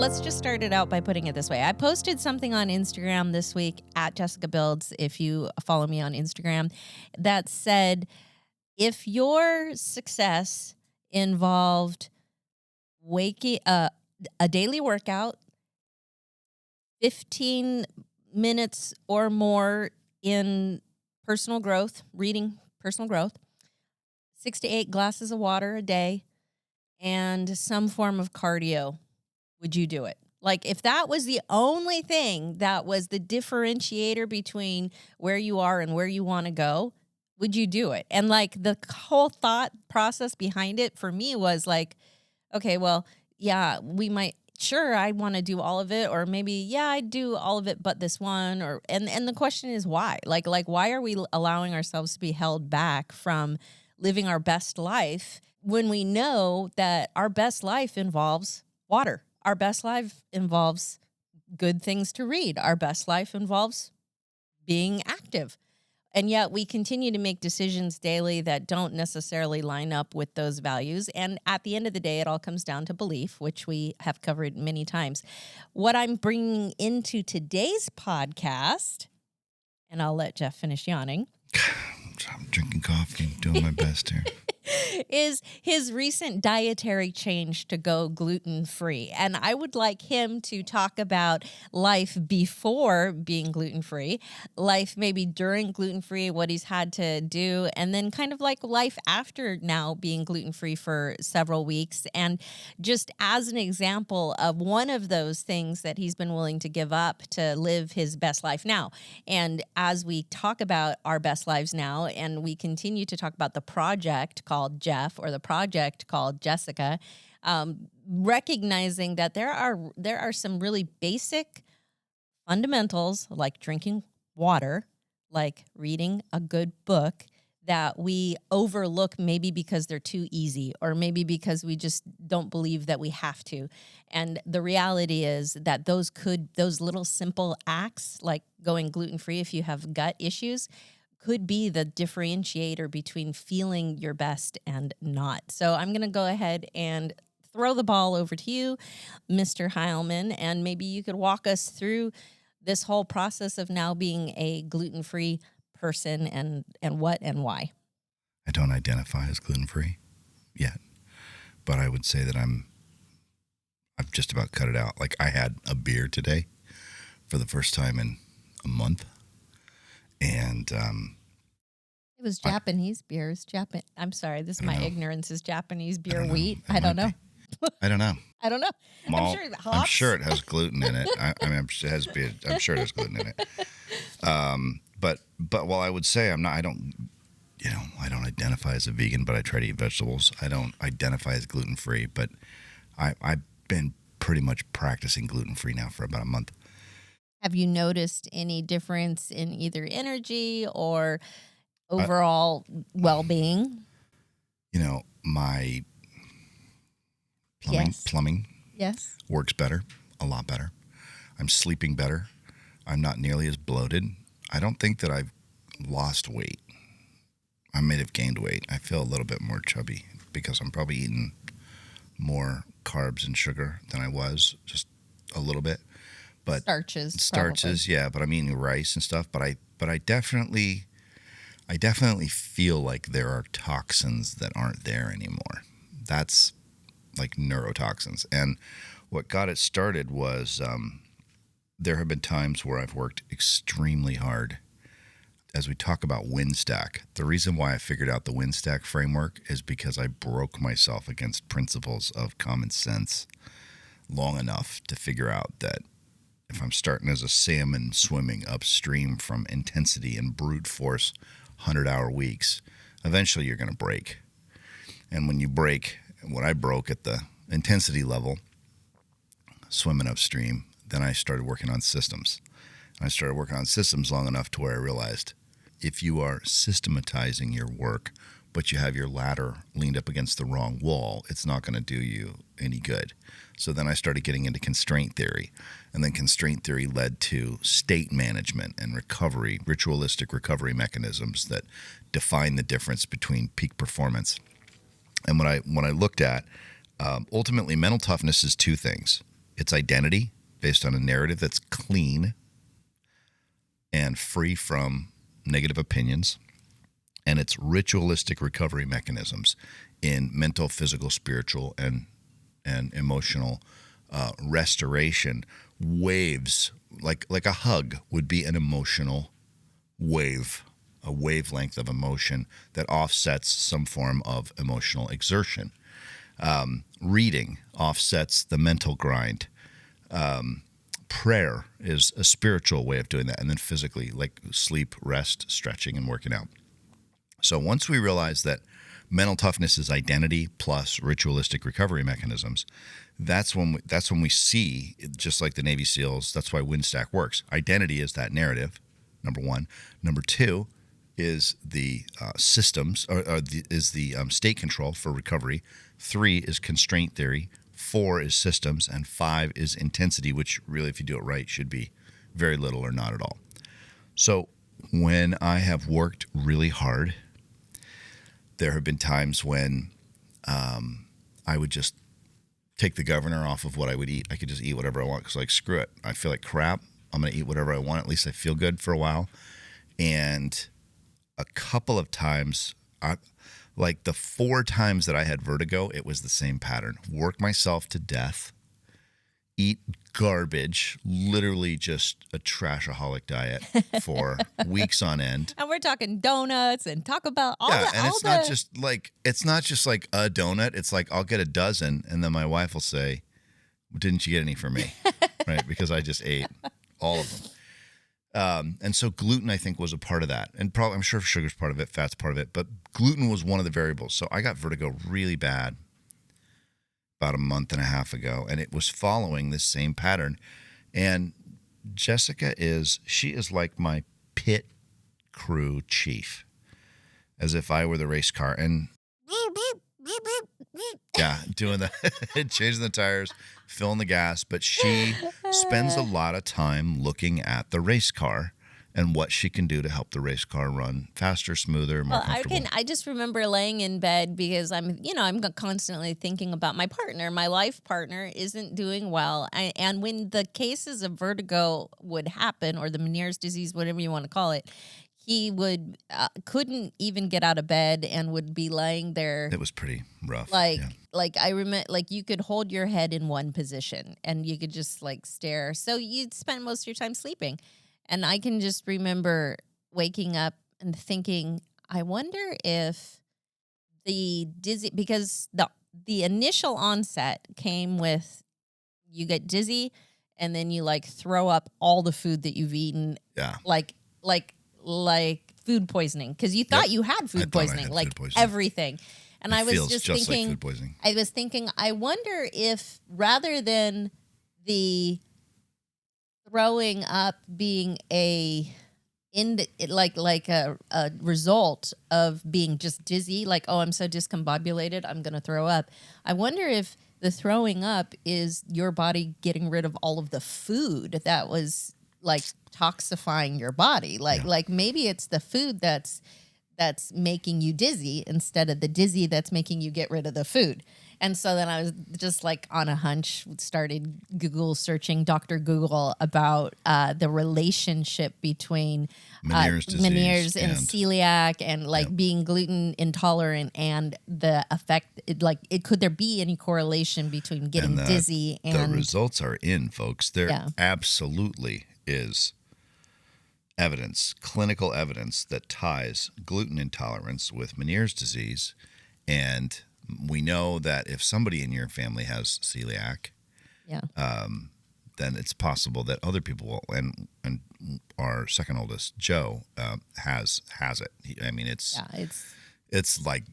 Let's just start it out by putting it this way. I posted something on Instagram this week at Jessica Builds, if you follow me on Instagram, that said, if your success involved waking a daily workout, 15 minutes or more in personal growth, reading personal growth, 6 to 8 glasses of water a day, and some form of cardio, would you do it? Like, if that was the only thing that was the differentiator between where you are and where you want to go, would you do it? And like the whole thought process behind it for me was like, okay, well, yeah, we might, sure, I want to do all of it, or maybe, yeah, I do all of it but this one, or and the question is why? Like why are we allowing ourselves to be held back from living our best life when we know that our best life involves water? Our best life involves good things to read. Our best life involves being active. And yet we continue to make decisions daily that don't necessarily line up with those values. And at the end of the day, it all comes down to belief, which we have covered many times. What I'm bringing into today's podcast, and I'll let Jeff finish yawning. I'm drinking coffee, doing my best here. Is his recent dietary change to go gluten-free. And I would like him to talk about life before being gluten-free, life maybe during gluten-free, what he's had to do, and then kind of like life after now being gluten-free for several weeks. And just as an example of one of those things that he's been willing to give up to live his best life now. And as we talk about our best lives now, and we continue to talk about the project called Jeff or the project called Jessica, recognizing that there are some really basic fundamentals like drinking water, like reading a good book, that we overlook maybe because they're too easy or maybe because we just don't believe that we have to. And the reality is that those little simple acts like going gluten-free if you have gut issues could be the differentiator between feeling your best and not. So I'm going to go ahead and throw the ball over to you, Mr. Heilman, and maybe you could walk us through this whole process of now being a gluten-free person and what and why. I don't identify as gluten-free yet, but I would say that I've just about cut it out. Like, I had a beer today for the first time in a month. And it was Japanese beers. I'm sorry, this is my ignorance. Is Japanese beer wheat? I don't know. I don't know. Well, I'm sure it has gluten in it. I'm sure it has gluten in it. But while I would say I don't identify as a vegan, but I try to eat vegetables. I don't identify as gluten-free, but I've been pretty much practicing gluten-free now for about a month. Have you noticed any difference in either energy or overall well-being? My plumbing works better, a lot better. I'm sleeping better. I'm not nearly as bloated. I don't think that I've lost weight. I may have gained weight. I feel a little bit more chubby because I'm probably eating more carbs and sugar than I was, just a little bit. But starches, probably. Yeah. But I'm eating rice and stuff. But I definitely feel like there are toxins that aren't there anymore. That's like neurotoxins. And what got it started was there have been times where I've worked extremely hard. As we talk about wind stack, the reason why I figured out the wind stack framework is because I broke myself against principles of common sense long enough to figure out that if I'm starting as a salmon swimming upstream from intensity and brute force 100-hour weeks, eventually you're going to break. And when you break, when I broke at the intensity level, swimming upstream, then I started working on systems. And I started working on systems long enough to where I realized if you are systematizing your work, but you have your ladder leaned up against the wrong wall, it's not going to do you any good. So then I started getting into constraint theory. And then constraint theory led to state management and recovery, ritualistic recovery mechanisms that define the difference between peak performance. And when I looked at, ultimately mental toughness is two things. its identity based on a narrative that's clean and free from negative opinions, and its ritualistic recovery mechanisms in mental, physical, spiritual, and emotional restoration. Waves, like a hug would be an emotional wave, a wavelength of emotion that offsets some form of emotional exertion. Reading offsets the mental grind. Prayer is a spiritual way of doing that. And then physically, like sleep, rest, stretching, and working out. So once we realize that mental toughness is identity plus ritualistic recovery mechanisms, that's when we see, just like the Navy SEALs, that's why WinStack works. Identity is that narrative, number one. Number two is the systems, is the state control for recovery. 3 is constraint theory. 4 is systems. And 5 is intensity, which really, if you do it right, should be very little or not at all. So when I have worked really hard, there have been times when I would just take the governor off of what I would eat. I could just eat whatever I want because, like, screw it. I feel like crap. I'm going to eat whatever I want. At least I feel good for a while. And a couple of times, like the 4 times that I had vertigo, it was the same pattern. Work myself to death, eat garbage, literally just a trashaholic diet for weeks on end. And we're talking donuts and Taco Bell. It's not just like a donut. It's like I'll get a dozen, and then my wife will say, "Didn't you get any for me?" Right? Because I just ate all of them. And so gluten, I think, was a part of that. And probably, I'm sure sugar's part of it, fat's part of it, but gluten was one of the variables. So I got vertigo really bad about a month and a half ago, and it was following this same pattern. And Jessica she is like my pit crew chief, as if I were the race car. And yeah, doing the changing the tires, filling the gas. But she spends a lot of time looking at the race car and what she can do to help the race car run faster, smoother, more comfortable. I just remember laying in bed because I'm constantly thinking about my partner. My life partner isn't doing well. And when the cases of vertigo would happen, or the Meniere's disease, whatever you want to call it, he couldn't even get out of bed and would be laying there. It was pretty rough. Like I remember, like you could hold your head in one position and you could just like stare. So you'd spend most of your time sleeping. And I can just remember waking up and thinking, I wonder if because the initial onset came with, you get dizzy and then you like throw up all the food that you've eaten. Yeah. Like food poisoning, because you thought you had food poisoning, everything. And I was just thinking, like food poisoning. I wonder if rather than the throwing up being a result of being just dizzy, like, oh, I'm so discombobulated, I'm going to throw up. I wonder if the throwing up is your body getting rid of all of the food that was like toxifying your body. Like maybe it's the food that's making you dizzy instead of the dizzy that's making you get rid of the food. And so then I was just like on a hunch, started Google searching Dr. Google about the relationship between Meniere's and celiac and being gluten intolerant and the effect. Could there be any correlation between getting dizzy and the results are in, folks. There absolutely is evidence, clinical evidence, that ties gluten intolerance with Meniere's disease. And we know that if somebody in your family has celiac, then it's possible that other people will. And our second oldest, Joe, has it. It's like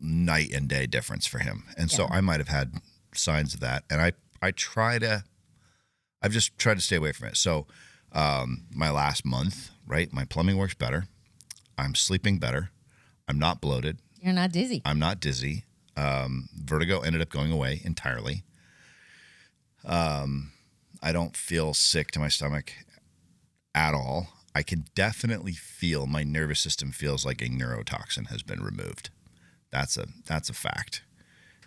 night and day difference for him. And so I might have had signs of that. And I've just tried to stay away from it. So my last month, right, my plumbing works better. I'm sleeping better. I'm not bloated. You're not dizzy. I'm not dizzy. Vertigo ended up going away entirely. I don't feel sick to my stomach at all. I can definitely feel my nervous system feels like a neurotoxin has been removed. That's a fact.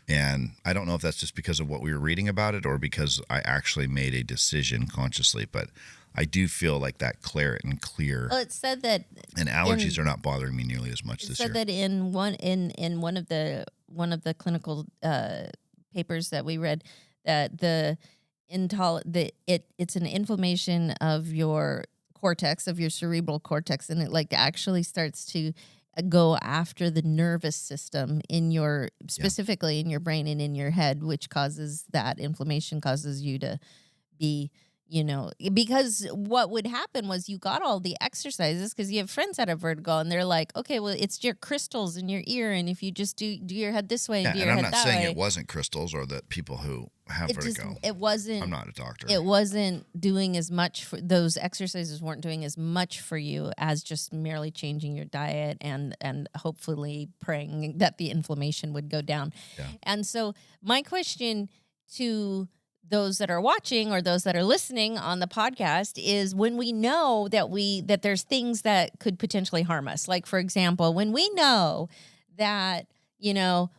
And I don't know if that's just because of what we were reading about it or because I actually made a decision consciously, but I do feel like that claret and clear. Well, it said that And allergies are not bothering me nearly as much it this said year. that in one of the clinical papers that we read, that it's an inflammation of your cortex, of your cerebral cortex, and it like actually starts to go after the nervous system in your, specifically in your brain and in your head, which causes that inflammation, causes you to be, because what would happen was you got all the exercises because you have friends that have vertigo and they're like, okay, well, it's your crystals in your ear. And if you just do your head this way, Yeah, do and your I'm head not that saying way. it wasn't crystals or that people who have vertigo. It wasn't. I'm not a doctor. It wasn't doing as much for those exercises weren't doing as much for you as just merely changing your diet and hopefully praying that the inflammation would go down. Yeah. And so my question to those that are watching or those that are listening on the podcast is, when we know that there's things that could potentially harm us, like for example, when we know that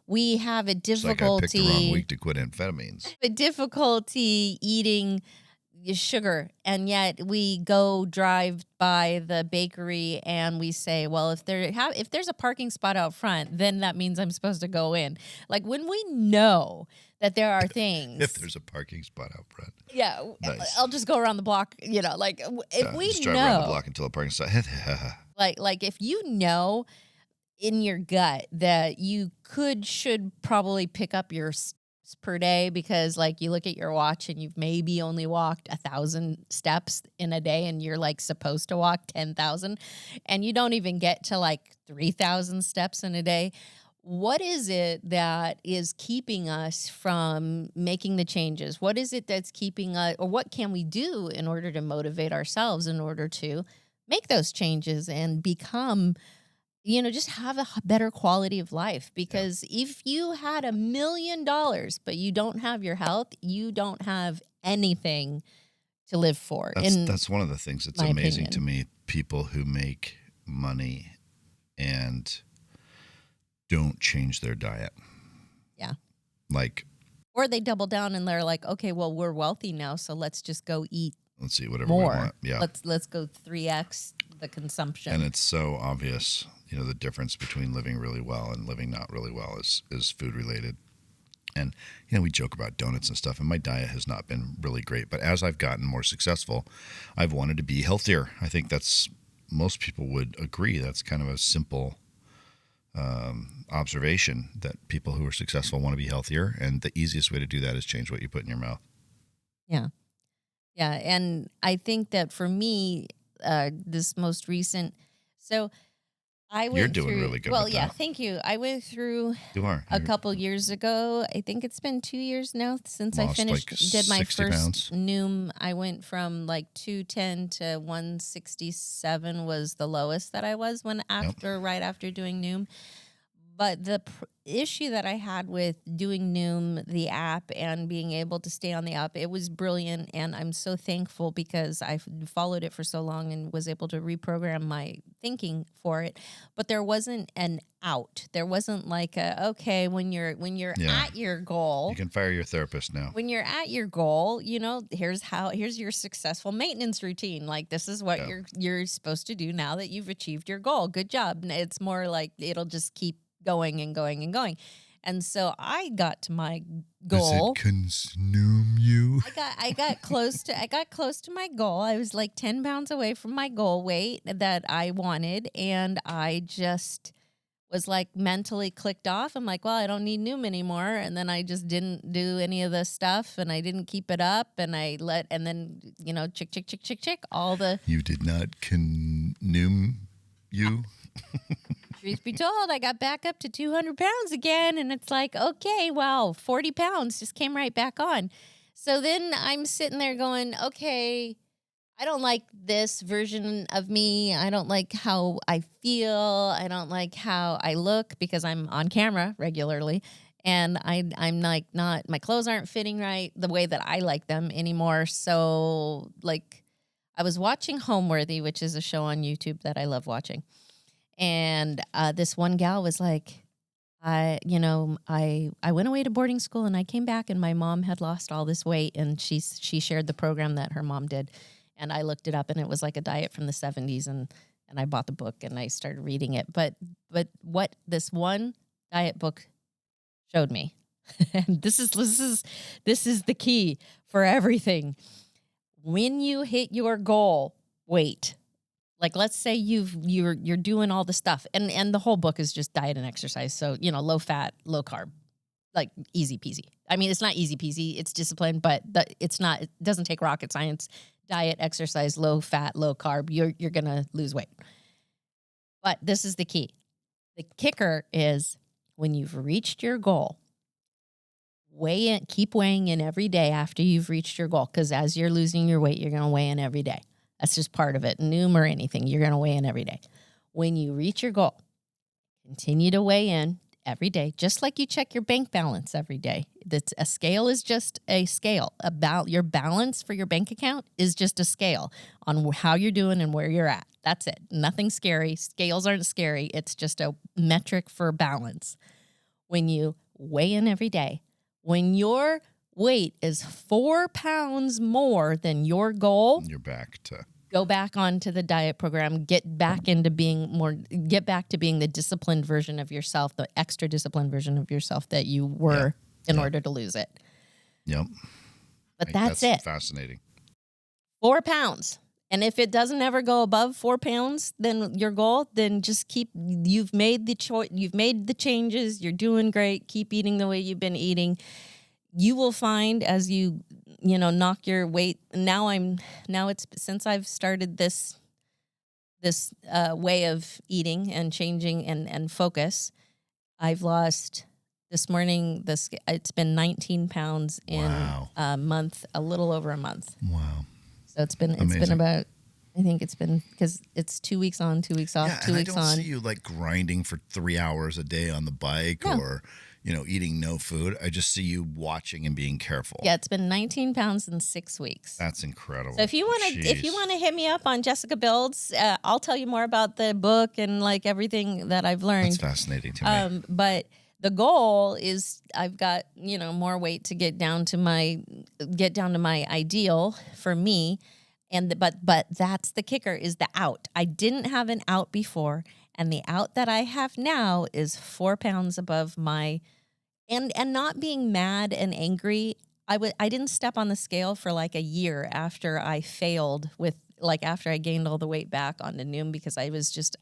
we have a It's like I picked the wrong difficulty week to quit amphetamines. eating sugar, and yet we go drive by the bakery and we say, well, if there's a parking spot out front, then that means I'm supposed to go in. Like when we know that there are things, If there's a parking spot out front. yeah, Nice. I'll just go around the block, like if we just drive know around the block until a parking spot. like if you know in your gut that you should probably pick up your per day, because like you look at your watch and you've maybe only walked 1,000 steps in a day and you're like supposed to walk 10,000 and you don't even get to like 3,000 steps in a day. What is it that is keeping us from making the changes? What is it that's keeping us, or what can we do in order to motivate ourselves in order to make those changes and become, just have a better quality of life? Because if you had $1 million, but you don't have your health, you don't have anything to live for. That's one of the things that's amazing opinion. to me. People who make money and don't change their diet. Yeah. Like, or they double down and they're like, okay, well, we're wealthy now, so let's just go eat let's see, whatever more. we want. Yeah. Let's go 3x the consumption. And it's so obvious, the difference between living really well and living not really well is food related. And, we joke about donuts and stuff, and my diet has not been really great. But as I've gotten more successful, I've wanted to be healthier. I think most people would agree. That's kind of a simple observation, that people who are successful want to be healthier. And the easiest way to do that is change what you put in your mouth. Yeah. Yeah. And I think that for me, this most recent, so I went You're doing through, really good. Well, with yeah, that. thank you. I went through a couple years ago. I think it's been 2 years now since I finished, like did my 60 first pounds. Noom. I went from like 210 to 167 was the lowest that I was right after doing Noom. But the issue that I had with doing Noom, the app, and being able to stay on the app, it was brilliant. And I'm so thankful because I followed it for so long and was able to reprogram my thinking for it. But there wasn't an out. There wasn't like okay, when you're at your goal. You can fire your therapist now. When you're at your goal, here's your successful maintenance routine. Like, this is what you're supposed to do now that you've achieved your goal. Good job. And it's more like it'll just keep going and going and going. And so I got to my goal. Does it consume you? I got close to my goal. I was like 10 pounds away from my goal weight that I wanted, and I just was like mentally clicked off. I'm like, well, I don't need Noom anymore. And then I just didn't do any of the stuff, and I didn't keep it up, and then chick all the. You did not Noom you. Truth be told, I got back up to 200 pounds again, and it's like, okay, wow, 40 pounds just came right back on. So then I'm sitting there going, okay, I don't like this version of me. I don't like how I feel. I don't like how I look, because I'm on camera regularly, and I'm like not, my clothes aren't fitting right the way that I like them anymore. So like, I was watching Homeworthy, which is a show on YouTube that I love watching. And this one gal was like, I went away to boarding school and I came back and my mom had lost all this weight and she shared the program that her mom did. And I looked it up and it was like a diet from the 70s and I bought the book and I started reading it. But what this one diet book showed me, and this is the key for everything. When you hit your goal weight, like let's say you're doing all the stuff and the whole book is just diet and exercise. So, low fat, low carb, like easy peasy. I mean, it's not easy peasy, it's discipline, but it doesn't take rocket science. Diet, exercise, low fat, low carb, you're going to lose weight. But this is the key. The kicker is when you've reached your goal, keep weighing in every day after you've reached your goal. Because as you're losing your weight, you're going to weigh in every day. That's just part of it. Noom or anything, you're going to weigh in every day. When you reach your goal, continue to weigh in every day, just like you check your bank balance every day. A scale is just a scale. About your balance for your bank account is just a scale on how you're doing and where you're at. That's it. Nothing scary. Scales aren't scary. It's just a metric for balance. When you weigh in every day, when your weight is 4 pounds more than your goal, you're back to go back onto the diet program, get back to being the disciplined version of yourself, the extra disciplined version of yourself that you were in order to lose it. Yep. But that's it. Fascinating. 4 pounds. And if it doesn't ever go above 4 pounds, then your goal, then just you've made the choice, you've made the changes, you're doing great, keep eating the way you've been eating. You will find as you knock your weight. Now it's since I've started this way of eating and changing and focus, I've lost this morning. It's been 19 pounds in a month, a little over a month. Wow. So it's been about, I think it's been, because it's 2 weeks on, 2 weeks off, 2 weeks on. I don't see you like grinding for 3 hours a day on the bike or eating no food. I just see you watching and being careful. Yeah, it's been 19 pounds in 6 weeks. That's incredible. So if you want to hit me up on Jessica Builds, I'll tell you more about the book and like everything that I've learned. That's fascinating to me. But the goal is I've got, more weight to get down to my ideal for me. But that's the kicker, is the out. I didn't have an out before, and the out that I have now is 4 pounds above my, and not being mad and angry. I didn't step on the scale for like a year after I failed with, like after I gained all the weight back on the Noom, because I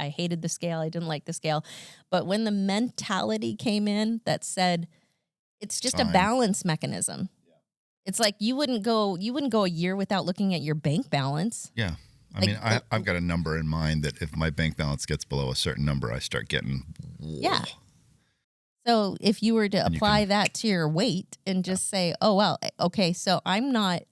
hated the scale. I didn't like the scale. But when the mentality came in that said, it's just a balance mechanism. It's like you wouldn't go a year without looking at your bank balance. Yeah. I've got a number in mind that if my bank balance gets below a certain number, I start getting, whoa. Yeah. So if you were to apply that to your weight and just say, oh, well, okay, so I'm not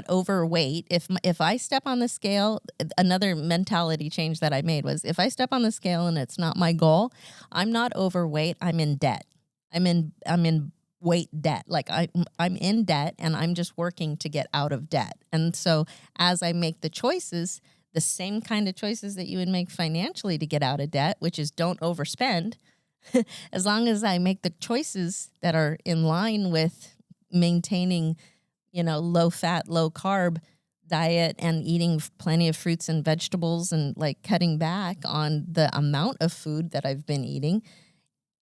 overweight. If I step on the scale, another mentality change that I made was, if I step on the scale and it's not my goal, I'm not overweight, I'm in debt. I'm in weight debt. Like I'm in debt and I'm just working to get out of debt. And so as I make the choices, the same kind of choices that you would make financially to get out of debt, which is don't overspend, as long as I make the choices that are in line with maintaining, low fat, low carb diet and eating plenty of fruits and vegetables and like cutting back on the amount of food that I've been eating,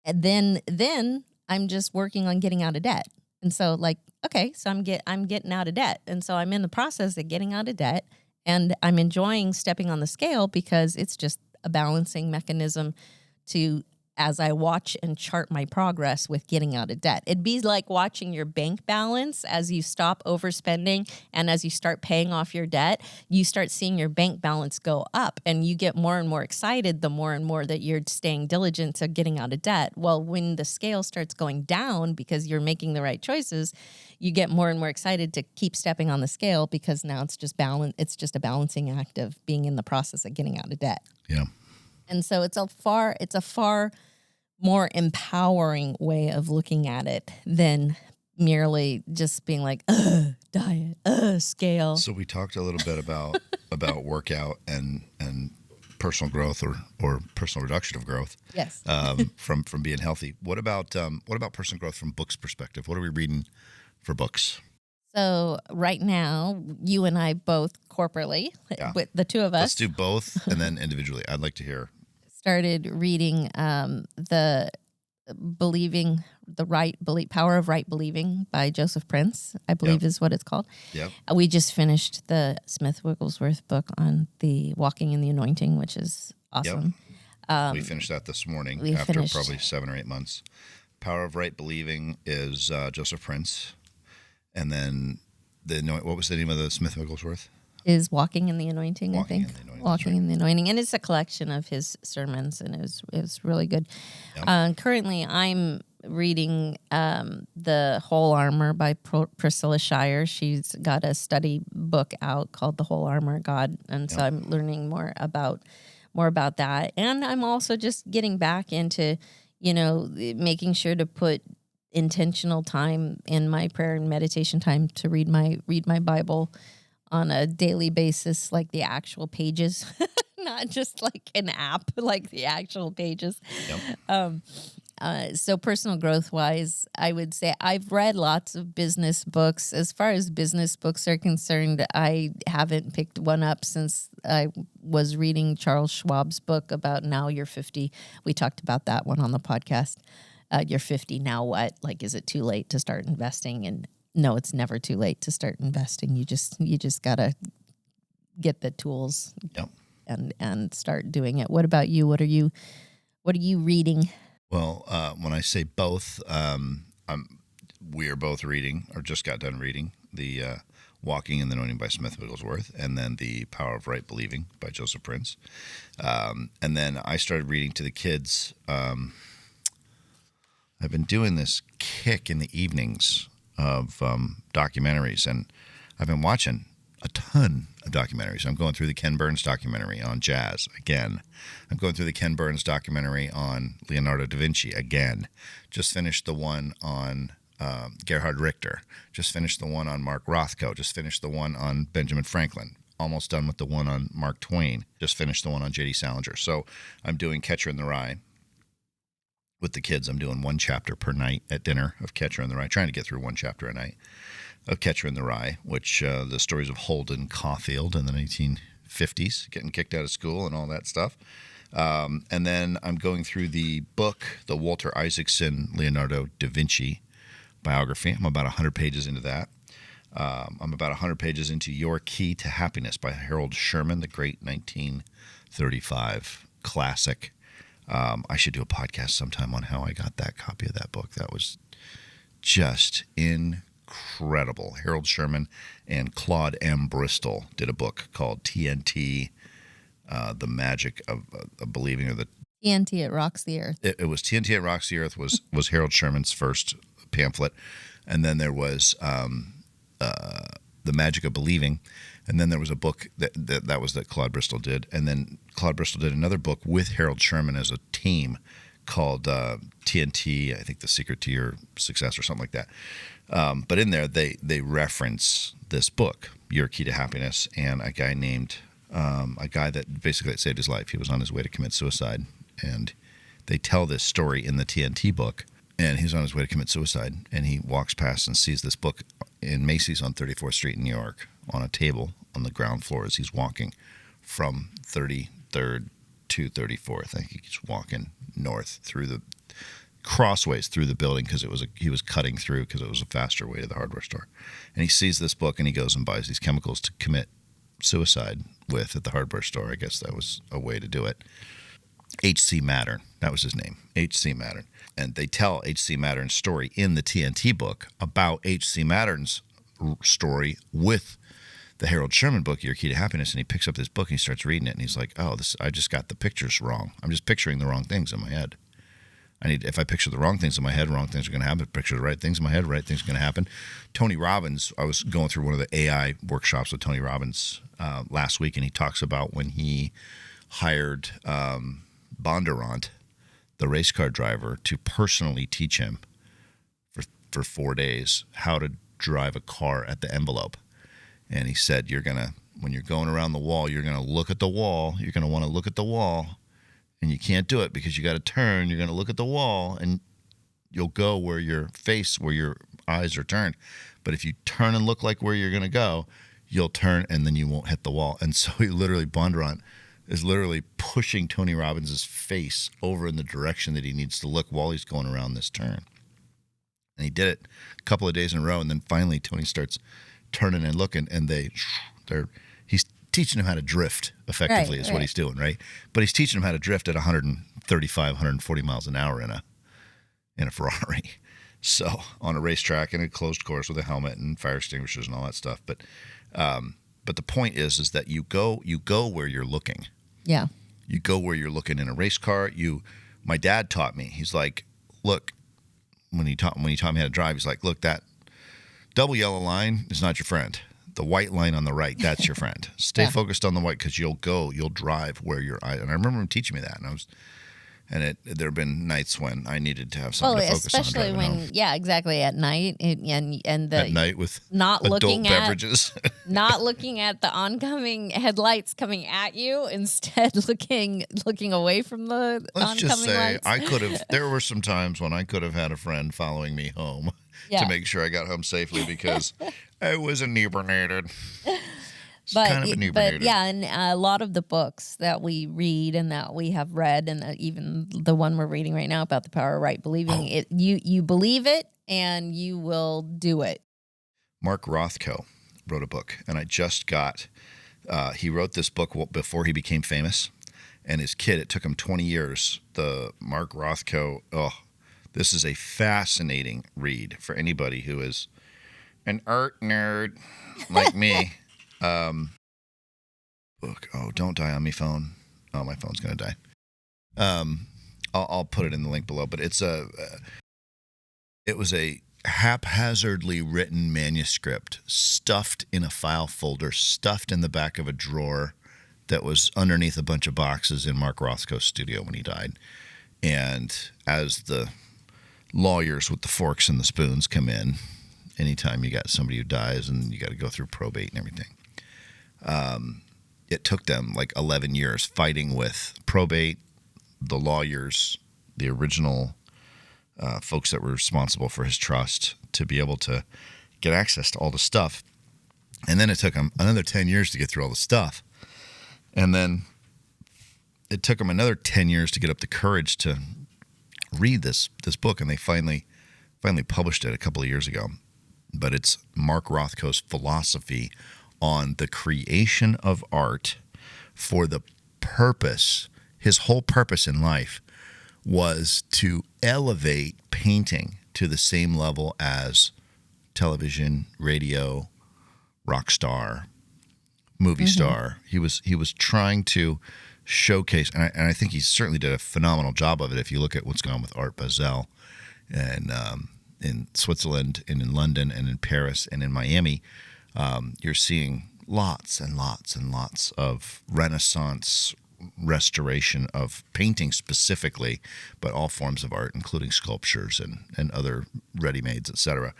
and then I'm just working on getting out of debt. And so like, okay, so I'm getting out of debt. And so I'm in the process of getting out of debt, and I'm enjoying stepping on the scale because it's just a balancing mechanism to, as I watch and chart my progress with getting out of debt. It'd be like watching your bank balance as you stop overspending and as you start paying off your debt, you start seeing your bank balance go up, and you get more and more excited the more and more that you're staying diligent to getting out of debt. Well, when the scale starts going down because you're making the right choices, you get more and more excited to keep stepping on the scale because now it's just a balancing act of being in the process of getting out of debt. Yeah. And so it's a far more empowering way of looking at it than merely just being like, diet, scale. So we talked a little bit about workout and personal growth or personal reduction of growth. Yes. From being healthy. What about personal growth from books perspective? What are we reading for books? So right now, you and I both corporately, with the two of us, Let's do both and then individually. I'd like to hear. started reading the Believing the Right Power of Right Believing by Joseph Prince, I believe is what it's called. Yep. We just finished the Smith Wigglesworth book on the Walking in the Anointing, which is awesome. Yep. We finished that this morning after probably 7 or 8 months. Power of Right Believing is Joseph Prince. And then what was the name of the Smith Wigglesworth? Is Walking in the Anointing, I think. Walking in the Anointing. And it's a collection of his sermons, and it was really good. Yep. Currently, I'm reading The Whole Armor by Priscilla Shirer. She's got a study book out called The Whole Armor of God, and so I'm learning more about that. And I'm also just getting back into, making sure to put intentional time in my prayer and meditation time to read my Bible on a daily basis, like the actual pages, not just like an app, like the actual pages. Yep. So personal growth wise, I would say I've read lots of business books. As far as business books are concerned, I haven't picked one up since I was reading Charles Schwab's book about Now You're 50. We talked about that one on the podcast. You're 50, now what? Like, is it too late to start investing? And no, it's never too late to start investing. You just gotta get the tools and start doing it. What about you? What are you reading? Well, when I say both, we are both reading or just got done reading the Walking in the Anointing by Smith Wigglesworth, and then the Power of Right Believing by Joseph Prince. And then I started reading to the kids. I've been doing this kick in the evenings of documentaries, and I've been watching a ton of documentaries. I'm going through the Ken Burns documentary on jazz again. I'm going through the Ken Burns documentary on Leonardo da Vinci again. Just finished the one on Gerhard Richter. Just finished the one on Mark Rothko. Just finished the one on Benjamin Franklin. Almost done with the one on Mark Twain. Just finished the one on J.D. Salinger. So I'm doing Catcher in the Rye. With the kids, I'm doing one chapter per night at dinner of Catcher in the Rye, trying to get through one chapter a night of Catcher in the Rye, which the stories of Holden Caulfield in the 1950s, getting kicked out of school and all that stuff. And then I'm going through the book, the Walter Isaacson Leonardo da Vinci biography. I'm about 100 pages into that. I'm about 100 pages into Your Key to Happiness by Harold Sherman, the great 1935 classic. I should do a podcast sometime on how I got that copy of that book. That was just incredible. Harold Sherman and Claude M. Bristol did a book called TNT, The Magic of Believing, or the TNT It Rocks the Earth. It was TNT It Rocks the Earth was Harold Sherman's first pamphlet. And then there was The Magic of Believing. And then there was a book that Claude Bristol did. And then Claude Bristol did another book with Harold Sherman as a team called TNT, I think The Secret to Your Success or something like that. But in there, they reference this book, Your Key to Happiness, and a guy named, a guy that basically saved his life. He was on his way to commit suicide. And they tell this story in the TNT book. And he's on his way to commit suicide. And he walks past and sees this book in Macy's on 34th Street in New York on a table on the ground floor as he's walking from 33rd to 34th. I think he's walking north through the crossways through the building because he was cutting through because it was a faster way to the hardware store. And he sees this book and he goes and buys these chemicals to commit suicide with at the hardware store. I guess that was a way to do it. H.C. Mattern, that was his name, H.C. Mattern. And they tell H.C. Mattern's story in the TNT book about H.C. Mattern's story with the Harold Sherman book, Your Key to Happiness. And he picks up this book and he starts reading it. And he's like, I just got the pictures wrong. I'm just picturing the wrong things in my head. If I picture the wrong things in my head, wrong things are going to happen. If I picture the right things in my head, right things are going to happen. Tony Robbins, I was going through one of the AI workshops with Tony Robbins last week, and he talks about when he hired Bondurant, the race car driver, to personally teach him for 4 days how to drive a car at the envelope. And he said, you're going to when you're going around the wall, you're going to look at the wall. You're going to want to look at the wall, and you can't do it because you got to turn. You're going to look at the wall, and you'll go where your eyes are turned. But if you turn and look like where you're going to go, you'll turn, and then you won't hit the wall. And so Bondurant is literally pushing Tony Robbins' face over in the direction that he needs to look while he's going around this turn. And he did it a couple of days in a row, and then finally Tony starts turning and looking, and he's teaching him how to drift effectively is what he's doing, right? But he's teaching him how to drift at 135, 140 miles an hour in a Ferrari. So on a racetrack in a closed course with a helmet and fire extinguishers and all that stuff. But the point is that you go where you're looking. Yeah. You go where you're looking in a race car. My dad taught me. He's like, look, when he taught me how to drive, he's like, look, that double yellow line is not your friend. The white line on the right, that's your friend. Stay focused on the white because you'll drive where your eye. And I remember him teaching me that, and there have been nights when I needed to have something to focus on. Especially when, exactly, at night, at night with not adult looking beverages, not looking at the oncoming headlights coming at you, instead looking away from the Let's oncoming just say lights. there were some times when I could have had a friend following me home to make sure I got home safely because I was inebriated. But and a lot of the books that we read and that we have read, and even the one we're reading right now about the power of right believing, you believe it and you will do it. Mark Rothko wrote a book, and I just got. He wrote this book before he became famous, and his kid. It took him 20 years. The Mark Rothko. This is a fascinating read for anybody who is an art nerd like me. Book. Oh, don't die on me, phone. Oh, my phone's gonna die. I'll put it in the link below. But it was a haphazardly written manuscript stuffed in a file folder, stuffed in the back of a drawer that was underneath a bunch of boxes in Mark Rothko's studio when he died. And as the lawyers with the forks and the spoons come in, anytime you got somebody who dies and you got to go through probate and everything. It took them like 11 years fighting with probate, the lawyers, the original folks that were responsible for his trust to be able to get access to all the stuff. And then it took them another 10 years to get through all the stuff. And then it took them another 10 years to get up the courage to read this book. And they finally published it a couple of years ago. But it's Mark Rothko's philosophy on the creation of art for the purpose. His whole purpose in life was to elevate painting to the same level as television, radio, rock star, movie star. He was trying to showcase, and I think he certainly did a phenomenal job of it. If you look at what's going on with Art Basel and in Switzerland and in London and in Paris and in Miami, you're seeing lots and lots and lots of Renaissance restoration of painting specifically, but all forms of art, including sculptures and other ready-mades, etc.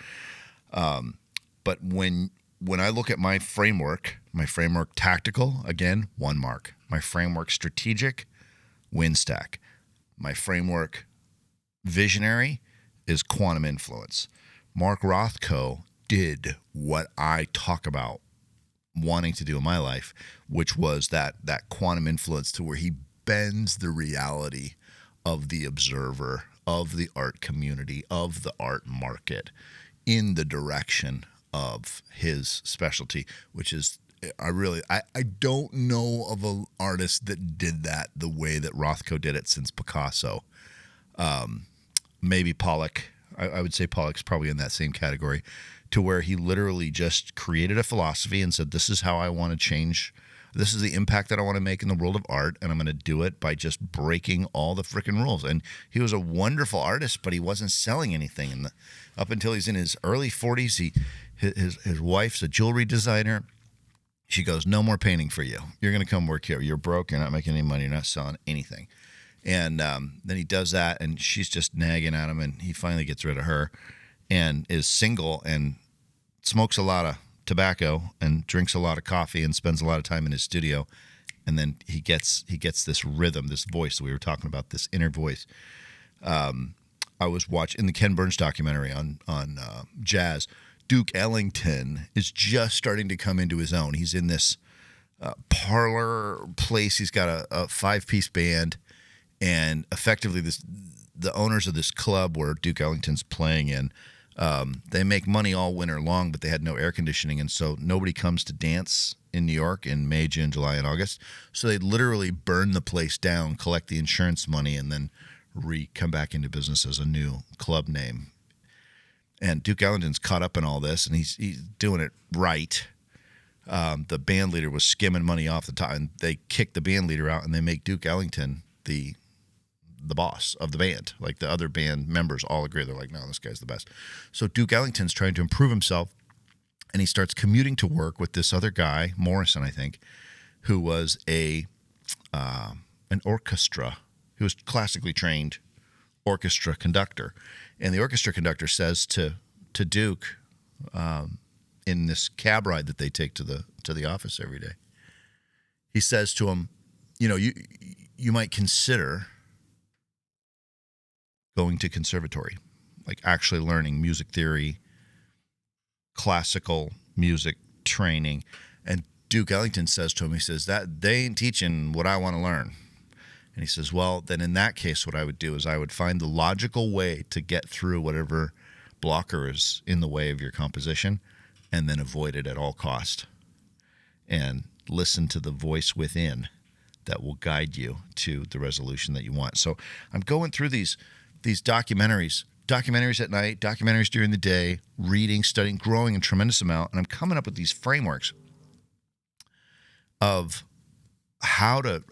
But when I look at my framework tactical, again, 1 mark. My framework strategic, win stack. My framework visionary is quantum influence. Mark Rothko did what I talk about wanting to do in my life, which was that quantum influence to where he bends the reality of the observer, of the art community, of the art market in the direction of his specialty, which is I don't know of an artist that did that the way that Rothko did it since Picasso. Maybe Pollock. I would say Pollock's probably in that same category, to where he literally just created a philosophy and said, this is how I want to change. This is the impact that I want to make in the world of art, and I'm going to do it by just breaking all the freaking rules. And he was a wonderful artist, but he wasn't selling anything. Up until he's in his early 40s, his wife's a jewelry designer. She goes, no more painting for you. You're going to come work here. You're broke. You're not making any money. You're not selling anything. And then he does that, and she's just nagging at him, and he finally gets rid of her and is single and smokes a lot of tobacco and drinks a lot of coffee and spends a lot of time in his studio. And then he gets this rhythm, this voice that we were talking about, this inner voice. I was watching in the Ken Burns documentary on jazz. Duke Ellington is just starting to come into his own. He's in this parlor place. He's got a 5-piece band, and effectively the owners of this club where Duke Ellington's playing in, they make money all winter long, but they had no air conditioning, and so nobody comes to dance in New York in May, June, July, and August. So they literally burn the place down, collect the insurance money, and then come back into business as a new club name. And Duke Ellington's caught up in all this, and he's doing it right. The band leader was skimming money off the top, and they kick the band leader out, and they make Duke Ellington the boss of the band. Like, the other band members all agree. They're like, no, this guy's the best. So Duke Ellington's trying to improve himself, and he starts commuting to work with this other guy, Morrison, I think, who was an orchestra. He was classically trained orchestra conductor. And the orchestra conductor says to Duke, in this cab ride that they take to the office every day, he says to him, you might consider going to conservatory, like actually learning music theory, classical music training. And Duke Ellington says to him, he says, that they ain't teaching what I want to learn. And he says, well, then in that case, what I would do is I would find the logical way to get through whatever blocker is in the way of your composition, and then avoid it at all cost. And listen to the voice within that will guide you to the resolution that you want. So I'm going through these documentaries at night, documentaries during the day, reading, studying, growing a tremendous amount, and I'm coming up with these frameworks of how to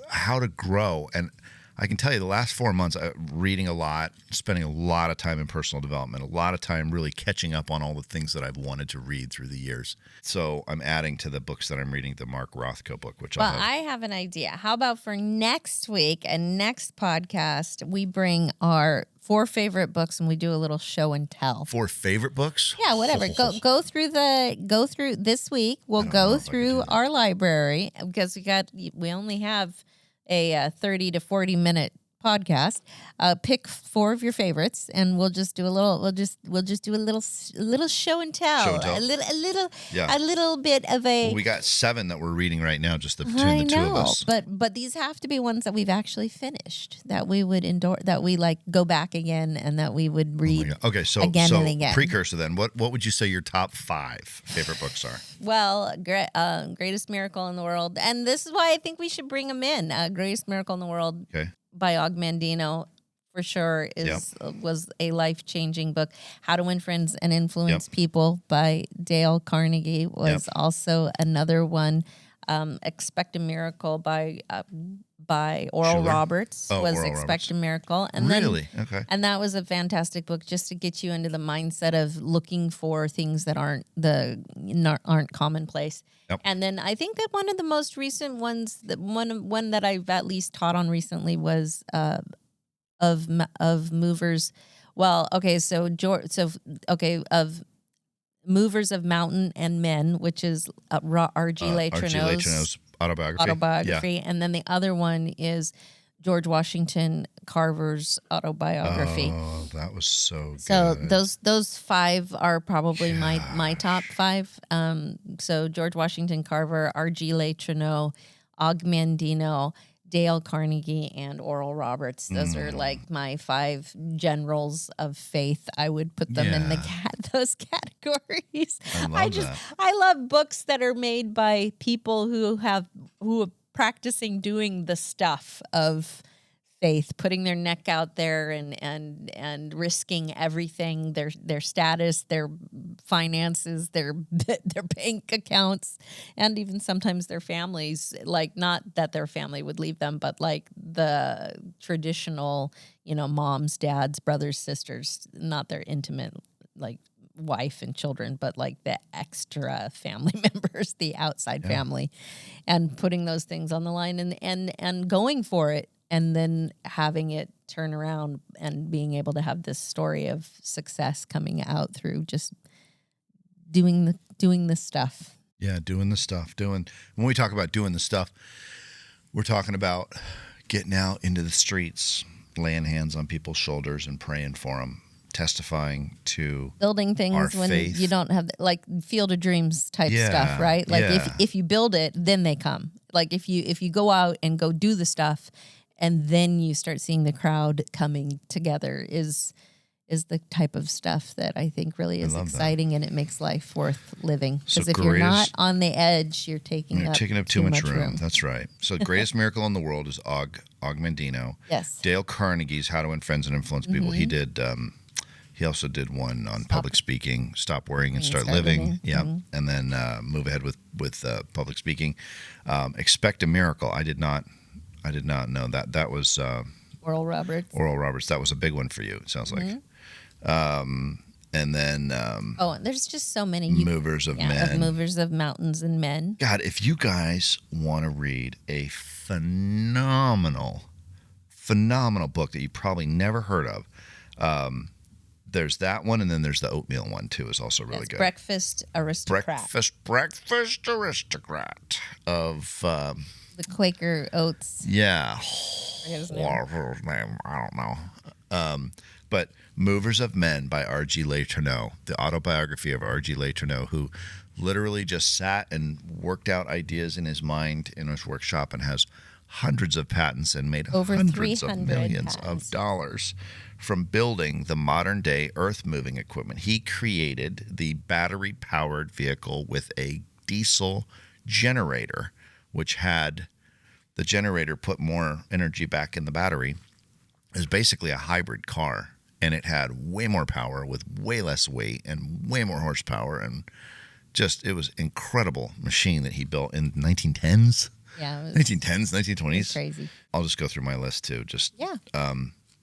grow. And I can tell you the last 4 months, reading a lot, spending a lot of time in personal development, a lot of time really catching up on all the things that I've wanted to read through the years. So I'm adding to the books that I'm reading, the Mark Rothko book, which I have an idea. How about for next week and next podcast, we bring our 4 favorite books and we do a little show and tell. 4 favorite books? Yeah, whatever. Go through this week. We'll go through our library because we only have a 30 to 40 minute podcast. Pick 4 of your favorites, and we'll just do a little. We'll just do a little show and tell. Show and tell. A little bit of a. Well, we got 7 that we're reading right now, just between the two of us. But these have to be ones that we've actually finished, that we would endorse, that we like go back again, and that we would read. Okay, so again and again. Precursor then. What would you say your top 5 favorite books are? Well, Greatest Miracle in the World, and this is why I think we should bring them in. Greatest Miracle in the World. Okay. By Og Mandino, for sure, was a life-changing book. How to Win Friends and Influence People by Dale Carnegie was also another one. Expect a Miracle by Oral Roberts was Oral Expect Roberts. a Miracle. And Really? Okay. And that was a fantastic book just to get you into the mindset of looking for things that aren't commonplace. Yep. And then I think that one of the most recent ones, one that I've at least taught on recently was of Movers. Well, okay, of Movers of Mountain and Men, which is R.G. Letourneau's autobiography. Yeah. And then the other one is George Washington Carver's autobiography. Oh, that was so good. So those 5 are probably my top 5. So George Washington Carver, R.G. Letourneau, Og Mandino, Dale Carnegie, and Oral Roberts. Those are like my 5 generals of faith. I would put them in those categories. I love books that are made by people who are practicing doing the stuff of faith, putting their neck out there and risking everything, their status, their finances, their bank accounts, and even sometimes their families. Like, not that their family would leave them, but like the traditional, moms, dads, brothers, sisters, not their intimate, like wife and children, but like the extra family members, the outside family, and putting those things on the line and going for it. And then having it turn around and being able to have this story of success coming out through just doing the stuff. Yeah, doing the stuff. When we talk about doing the stuff, we're talking about getting out into the streets, laying hands on people's shoulders and praying for them, testifying to building things our when faith. You don't have like Field of Dreams type stuff, right? Like if you build it, then they come. Like if you go out and go do the stuff, and then you start seeing the crowd coming together is the type of stuff that I think really is exciting, and it makes life worth living. Because if you're not on the edge, you're taking up too much room. That's right. So the greatest miracle in the world is Og Mandino. Yes. Dale Carnegie's How to Win Friends and Influence People. He did. He also did one on public speaking. Stop worrying and start living. Yeah, and then move ahead with public speaking. Expect a miracle. I did not know that. That was Oral Roberts. Oral Roberts. That was a big one for you. It sounds like. And then there's just so many Movers of Men. Movers of Mountains and Men. God, if you guys want to read a phenomenal book that you probably never heard of, there's that one, and then there's the oatmeal one too. Is also really good. Breakfast Aristocrat. Breakfast Aristocrat of the Quaker Oats. Yeah, His name. I don't know. But Movers of Men by R.G. Letourneau, the autobiography of R.G. Letourneau, who literally just sat and worked out ideas in his mind in his workshop and has hundreds of patents and made over hundreds of millions patents. of dollars from building the modern day earth moving equipment. He created the battery powered vehicle with a diesel generator, which had the generator put more energy back in the battery. It was basically a hybrid car, and it had way more power with way less weight and way more horsepower, and just it was incredible machine that he built in 1910s. Yeah, 1910s, 1920s. Crazy. I'll just go through my list too.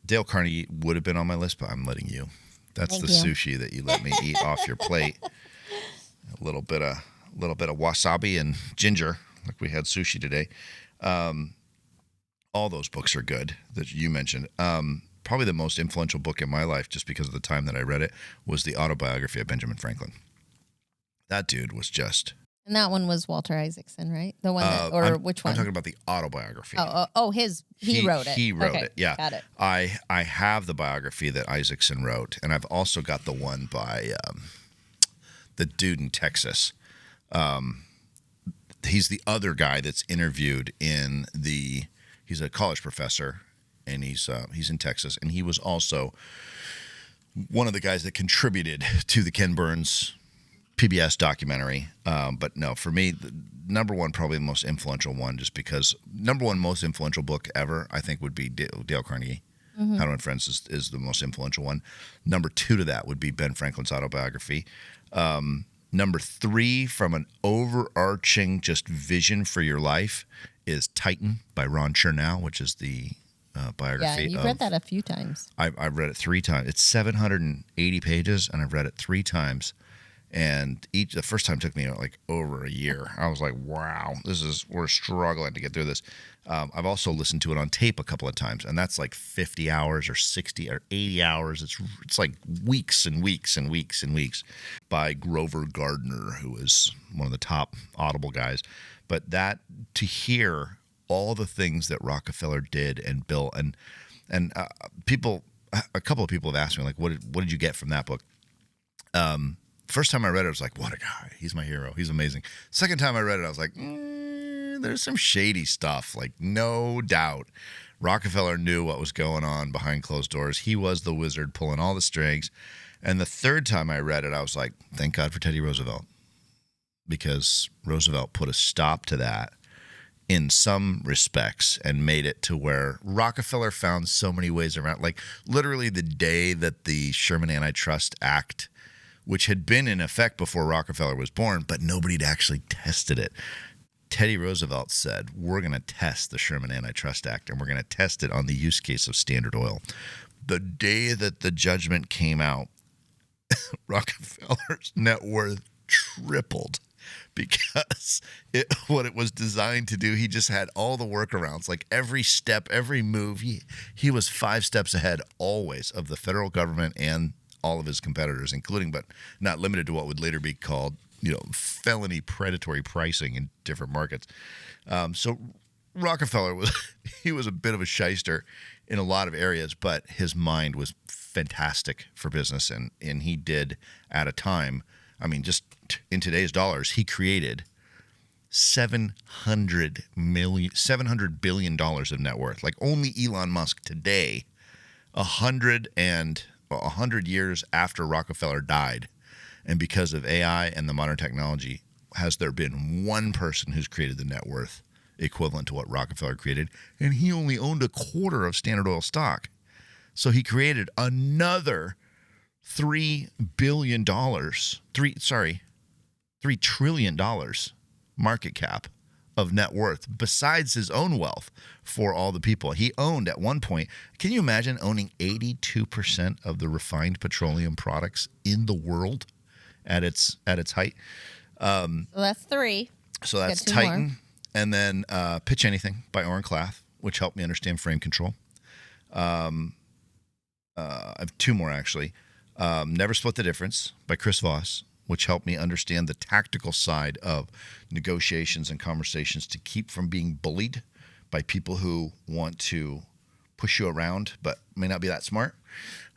Dale Carnegie would have been on my list, but I'm letting you. That's the sushi that you let me eat off your plate. A little bit of wasabi and ginger, like we had sushi today. All those books are good that you mentioned. Probably the most influential book in my life, just because of the time that I read it, was the autobiography of Benjamin Franklin. That dude was just... And that one was Walter Isaacson, right? The one which one? I'm talking about the autobiography. He wrote it. He wrote it, yeah. Got it. I have the biography that Isaacson wrote, and I've also got the one by the dude in Texas. He's the other guy that's interviewed in the... He's a college professor, and he's in Texas, and he was also one of the guys that contributed to the Ken Burns PBS documentary. But no, for me, the number one, probably the most influential one, just because number one most influential book ever, I think, would be Dale Carnegie. How to Win Friends is the most influential one. Number two to that would be Ben Franklin's autobiography. Number three, from an overarching just vision for your life, is Titan by Ron Chernow, which is the biography. Yeah, you've read that a few times. I've read it 3 times. It's 780 pages, and I've read it 3 times. And the first time took me like over a year. I was like, wow, we're struggling to get through this. I've also listened to it on tape a couple of times, and that's like 50 hours or 60 or 80 hours. It's like weeks and weeks and weeks and weeks, by Grover Gardner, who is one of the top Audible guys. But that, to hear all the things that Rockefeller did and built, and a couple of people have asked me, like, what did you get from that book? First time I read it, I was like, what a guy. He's my hero. He's amazing. Second time I read it, I was like, there's some shady stuff. Like, no doubt. Rockefeller knew what was going on behind closed doors. He was the wizard pulling all the strings. And the third time I read it, I was like, thank God for Teddy Roosevelt. Because Roosevelt put a stop to that in some respects and made it to where Rockefeller found so many ways around. Like, literally the day that the Sherman Antitrust Act, which had been in effect before Rockefeller was born, but nobody had actually tested it. Teddy Roosevelt said, we're going to test the Sherman Antitrust Act, and we're going to test it on the use case of Standard Oil. The day that the judgment came out, Rockefeller's net worth tripled, because what it was designed to do, he just had all the workarounds. Like, every step, every move, he was 5 steps ahead always of the federal government and all of his competitors, including but not limited to what would later be called, felony predatory pricing in different markets. So Rockefeller he was a bit of a shyster in a lot of areas, but his mind was fantastic for business, and he did at a time. I mean, just in today's dollars, he created $700 billion of net worth. Like only Elon Musk today, 100 years after Rockefeller died, and because of AI and the modern technology, has there been one person who's created the net worth equivalent to what Rockefeller created, and he only owned a quarter of Standard Oil stock. So he created another $3 trillion market cap of net worth besides his own wealth for all the people. He owned at one point, can you imagine owning 82% of the refined petroleum products in the world at its height? So that's 3. So that's Titan. More. And then Pitch Anything by Oren Klaff, which helped me understand frame control. I have 2 more, actually. Never Split the Difference by Chris Voss, which helped me understand the tactical side of negotiations and conversations to keep from being bullied by people who want to push you around but may not be that smart.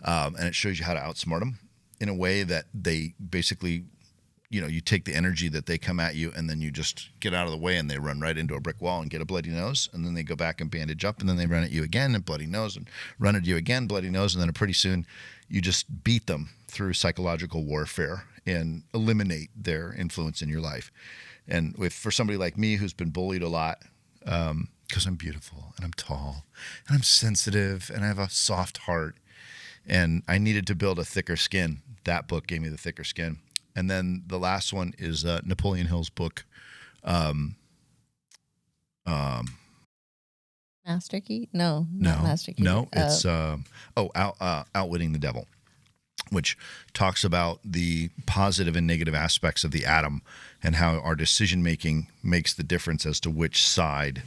And it shows you how to outsmart them in a way that they basically, you take the energy that they come at you and then you just get out of the way and they run right into a brick wall and get a bloody nose, and then they go back and bandage up, and then they run at you again and bloody nose, and run at you again, bloody nose, and then pretty soon you just beat them through psychological warfare and eliminate their influence in your life. And for somebody like me who's been bullied a lot, because I'm beautiful and I'm tall and I'm sensitive and I have a soft heart and I needed to build a thicker skin, that book gave me the thicker skin. And then the last one is Napoleon Hill's book, Master Key? No, not Master Key. No, it's Outwitting the Devil, which talks about the positive and negative aspects of the atom and how our decision making makes the difference as to which side,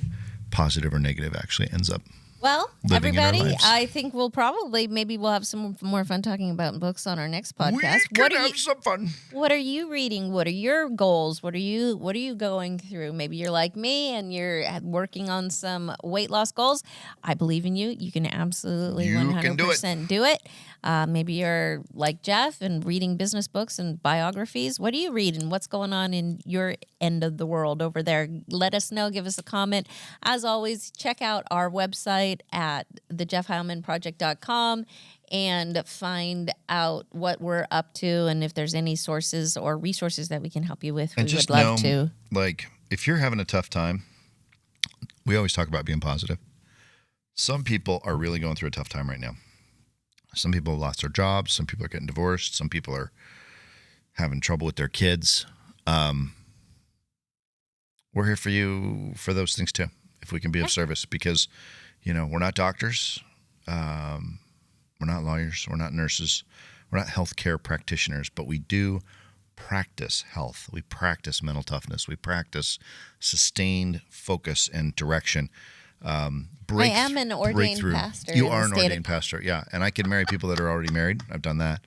positive or negative, actually ends up. Well, everybody, I think we'll have some more fun talking about books on our next podcast. We can have some fun. What are you reading? What are your goals? What are you going through? Maybe you're like me and you're working on some weight loss goals. I believe in you. You can absolutely 100% do it. Maybe you're like Jeff and reading business books and biographies. What do you read and what's going on in your end of the world over there? Let us know. Give us a comment. As always, check out our website at thejeffheilmanproject.com and find out what we're up to and if there's any sources or resources that we can help you with. And we would love to. Like, if you're having a tough time, we always talk about being positive. Some people are really going through a tough time right now. Some people have lost their jobs. Some people are getting divorced. Some people are having trouble with their kids. We're here for you for those things too, if we can be of service, because we're not doctors, we're not lawyers, we're not nurses, we're not healthcare practitioners, but we do practice health. We practice mental toughness. We practice sustained focus and direction. I am an ordained pastor. You are an ordained pastor, yeah. And I can marry people that are already married. I've done that.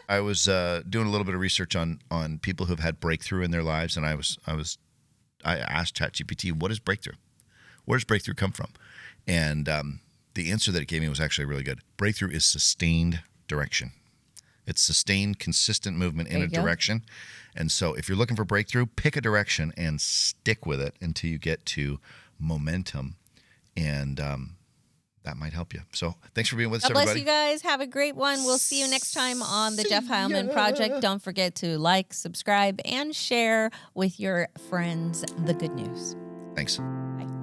I was doing a little bit of research on people who've had breakthrough in their lives, and I asked ChatGPT, what is breakthrough? Where does breakthrough come from? And the answer that it gave me was actually really good. Breakthrough is sustained direction. It's sustained, consistent movement in a direction. And so if you're looking for breakthrough, pick a direction and stick with it until you get to momentum. And that might help you. So thanks for being with us, everybody. God bless you guys. Have a great one. We'll see you next time on the Jeff Heilman Project. Don't forget to like, subscribe, and share with your friends the good news. Thanks. Bye.